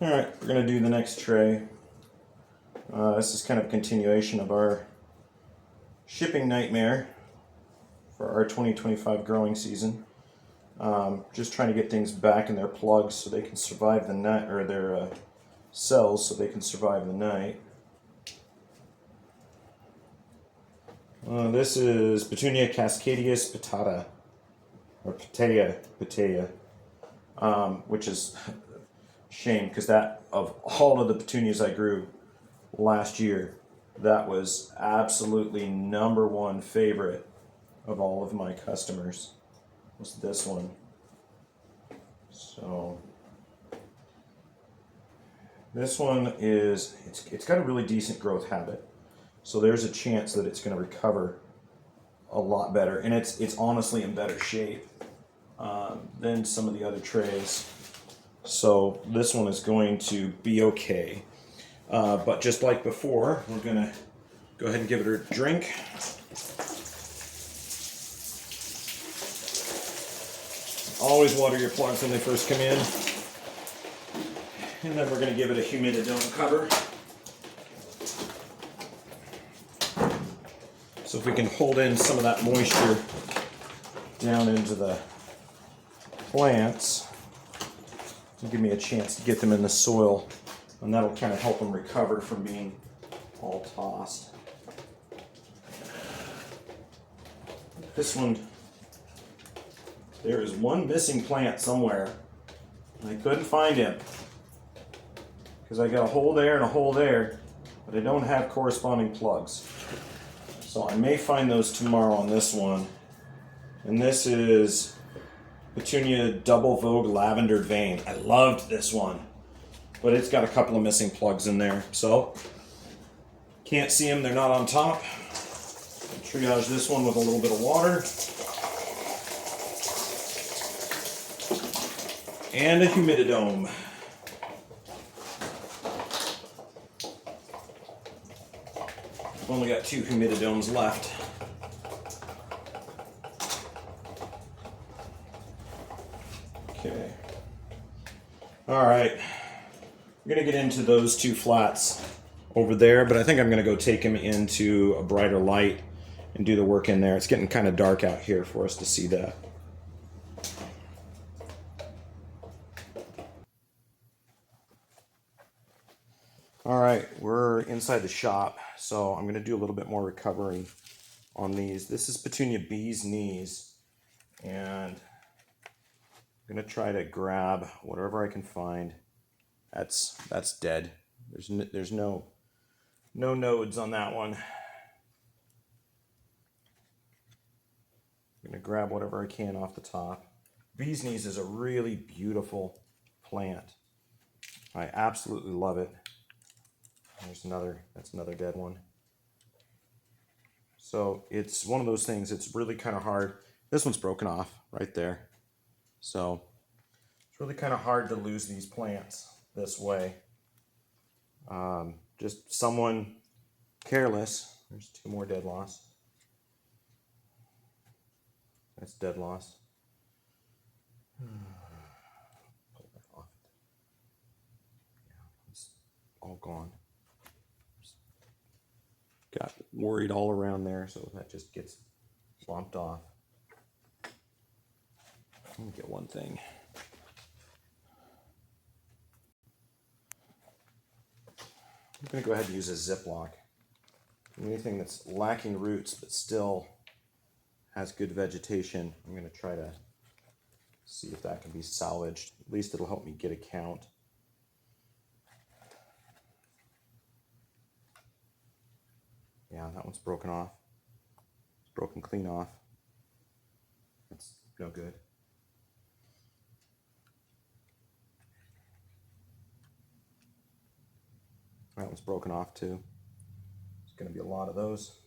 Alright, we're going to do the next tray. This is kind of a continuation of our shipping nightmare for our 2025 growing season. Just trying to get things back in their plugs so they can survive the night, or their cells so they can survive the night. This is Petunia cascadius pitata, or pitaya, which is a shame because that, of all of the petunias I grew last year, that was absolutely #1 favorite of all of my customers, was this one. So this one is, it's got a really decent growth habit. So there's a chance that it's going to recover a lot better, and it's honestly in better shape than some of the other trays. So this one is going to be okay. But just like before, we're going to go ahead and give it a drink. Always water your plugs when they first come in. And then we're going to give it a humididome cover. So if we can hold in some of that moisture down into the plants, it'll give me a chance to get them in the soil, and that'll kind of help them recover from being all tossed. This one, there is one missing plant somewhere, and I couldn't find him because I got a hole there and a hole there, but I don't have corresponding plugs. So I may find those tomorrow on this one. And this is Petunia Double Vogue Lavender Vein. I loved this one, but it's got a couple of missing plugs in there. So can't see them, they're not on top. Triage this one with a little bit of water. And a humididome. I've only got 2 humididomes left. Okay. All right. We're going to get into those 2 flats over there, but I think I'm going to go take them into a brighter light and do the work in there. It's getting kind of dark out here for us to see that. All right, we're inside the shop, so I'm going to do a little bit more recovery on these. This is Petunia Bee's Knees, and I'm going to try to grab whatever I can find. That's dead. There's no nodes on that one. I'm going to grab whatever I can off the top. Bee's Knees is a really beautiful plant. I absolutely love it. There's that's another dead one. So it's one of those things, it's really kind of hard. This one's broken off right there. So it's really kind of hard to lose these plants this way. Just someone careless. There's 2 more dead loss. That's dead loss. Pull that off. Yeah, it's all gone. Got worried all around there, so that just gets bumped off. Let me get one thing. I'm going to go ahead and use a Ziploc. Anything that's lacking roots but still has good vegetation, I'm going to try to see if that can be salvaged. At least it'll help me get a count. Yeah, that one's broken off. It's broken clean off. That's no good. That one's broken off too. There's going to be a lot of those.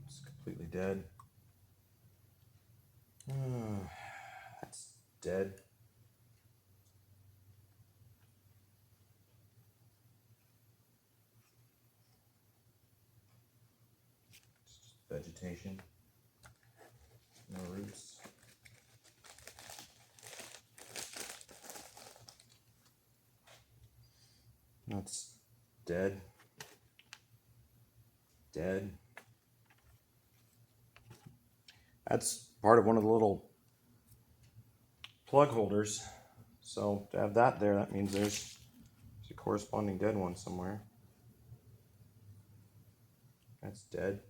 It's completely dead. That's dead. Vegetation, no roots. That's dead. Dead. That's part of one of the little plug holders. So to have that there, that means there's a corresponding dead one somewhere. That's dead.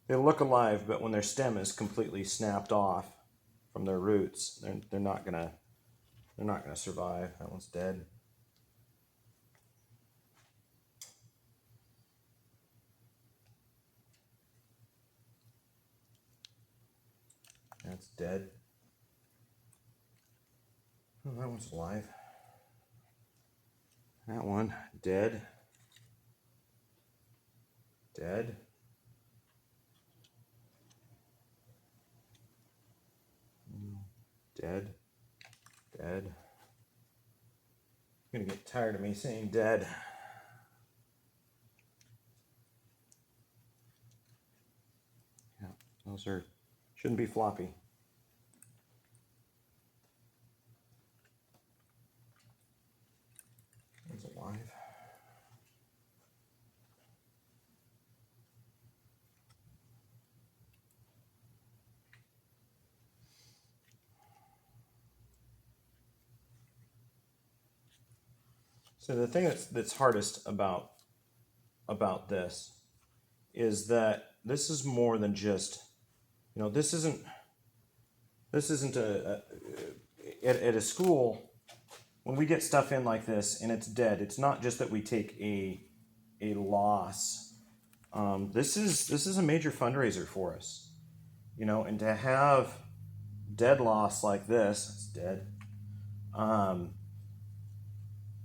They look alive, but when their stem is completely snapped off from their roots, they're not gonna survive. That one's dead. That's dead. Oh, that one's alive. That one, dead. Dead. Dead. Dead. You're gonna get tired of me saying dead. Yeah, those shouldn't be floppy. One's alive. So the thing that's hardest about this is that this is more than just, this isn't at a school. When we get stuff in like this and it's dead, it's not just that we take a loss. This is a major fundraiser for us, and to have dead loss like this, it's dead.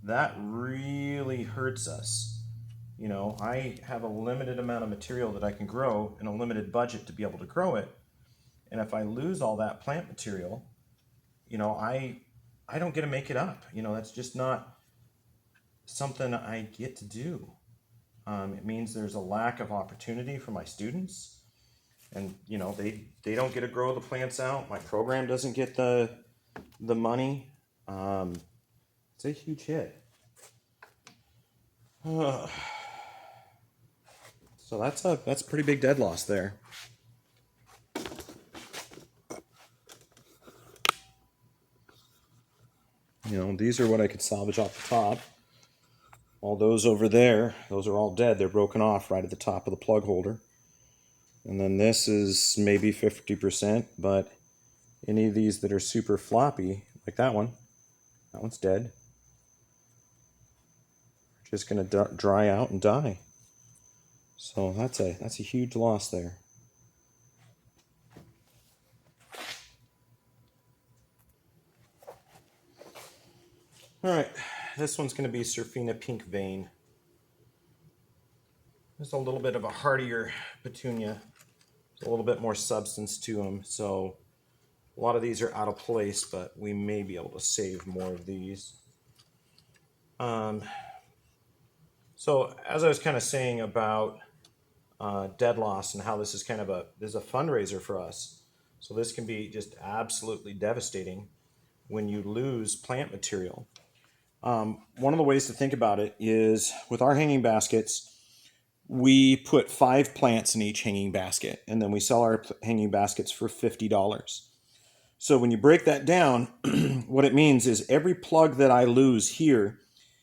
That really hurts us. I have a limited amount of material that I can grow and a limited budget to be able to grow it. And if I lose all that plant material, I don't get to make it up. That's just not something I get to do. It means there's a lack of opportunity for my students, and they don't get to grow the plants out. My program doesn't get the money. It's a huge hit. So that's a pretty big dead loss there. These are what I could salvage off the top. All those over there, those are all dead. They're broken off right at the top of the plug holder. And then this is maybe 50%, but any of these that are super floppy, like that one's dead. Just gonna dry out and die. So that's a huge loss there. All right, this one's gonna be Surfina Pink Vein. There's a little bit of a hardier petunia. There's a little bit more substance to them. So a lot of these are out of place, but we may be able to save more of these. So as I was kind of saying about dead loss and how this is kind of a fundraiser for us. So this can be just absolutely devastating when you lose plant material. One of the ways to think about it is with our hanging baskets, we put 5 plants in each hanging basket, and then we sell our hanging baskets for $50. So when you break that down, what it means is every plug that I lose here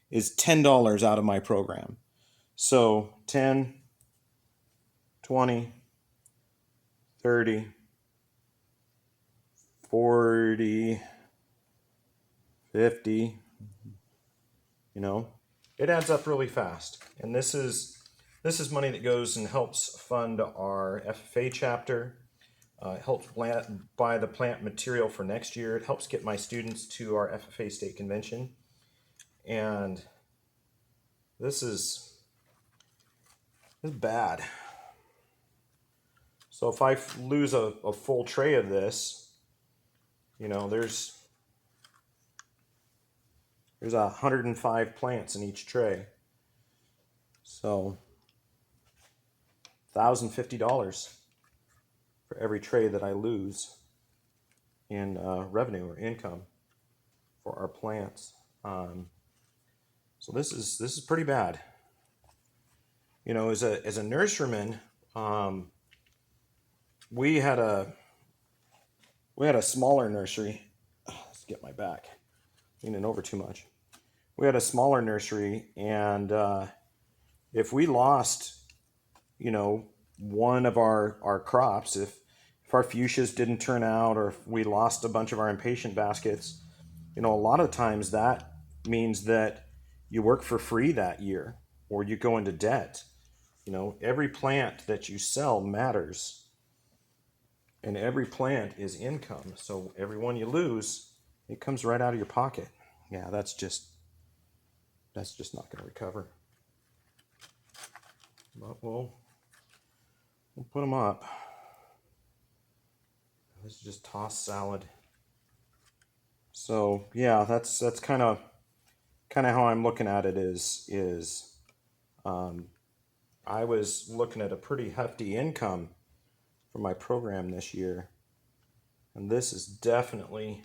is $10 out of my program. So 10, 20, 30, 40, 50, it adds up really fast. And this is money that goes and helps fund our FFA chapter. It helps buy the plant material for next year. It helps get my students to our FFA state convention. And this is bad. So if I lose a full tray of this, there's 105 plants in each tray. So $1,050 for every tray that I lose in revenue or income for our plants. So this is pretty bad. You know, as a nurseryman, we had a smaller nursery. Let's get my back leaning over too much. We had a smaller nursery, and if we lost, you know, one of our crops, if our fuchsias didn't turn out, or if we lost a bunch of our impatient baskets, you know, a lot of times that means that you work for free that year, or you go into debt. You know, every plant that you sell matters, and every plant is income. So every one you lose, it comes right out of your pocket. Yeah, that's just not going to recover. But we'll put them up. This is just tossed salad. So yeah, that's kind of how I'm looking at it. I was looking at a pretty hefty income for my program this year, and this is definitely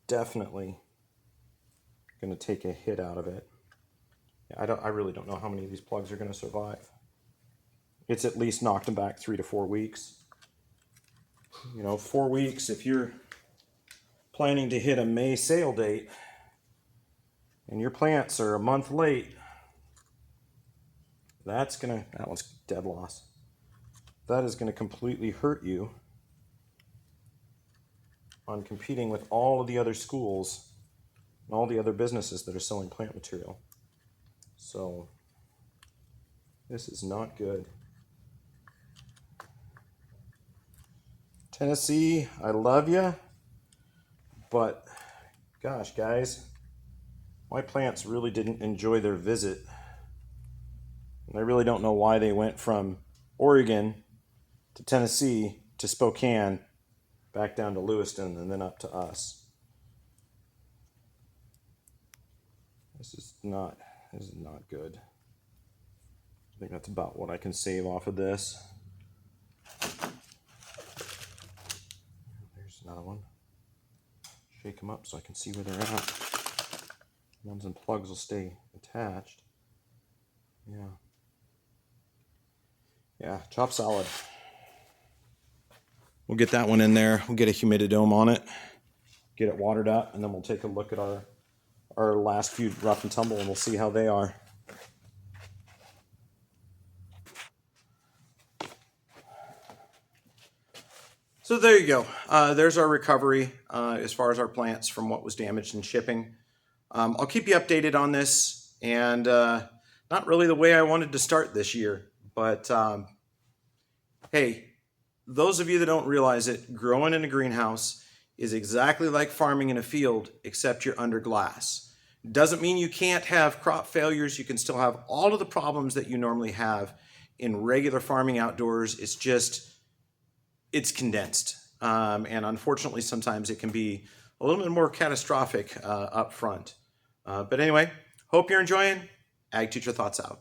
going to take a hit out of it. I really don't know how many of these plugs are going to survive. It's at least knocked them back 3 to 4 weeks. You know, 4 weeks, if you're planning to hit a May sale date and your plants are a month late, that one's dead loss. That is going to completely hurt you on competing with all of the other schools and all the other businesses that are selling plant material. So this is not good. Tennessee, I love you, but gosh, guys, my plants really didn't enjoy their visit. And I really don't know why they went from Oregon to Tennessee to Spokane, back down to Lewiston, and then up to us. This is not good. I think that's about what I can save off of this. There's another one. Shake them up so I can see where they're at. Ones and plugs will stay attached. Yeah, chopped salad. We'll get that one in there. We'll get a humididome on it, get it watered up, and then we'll take a look at our last few rough and tumble, and we'll see how they are. So there you go. There's our recovery as far as our plants from what was damaged in shipping. I'll keep you updated on this, and not really the way I wanted to start this year, but hey, those of you that don't realize it, growing in a greenhouse is exactly like farming in a field, except you're under glass. Doesn't mean you can't have crop failures. You can still have all of the problems that you normally have in regular farming outdoors. It's just, it's condensed. And unfortunately, sometimes it can be a little bit more catastrophic up front. But anyway, hope you're enjoying. Ag Teacher Thoughts out.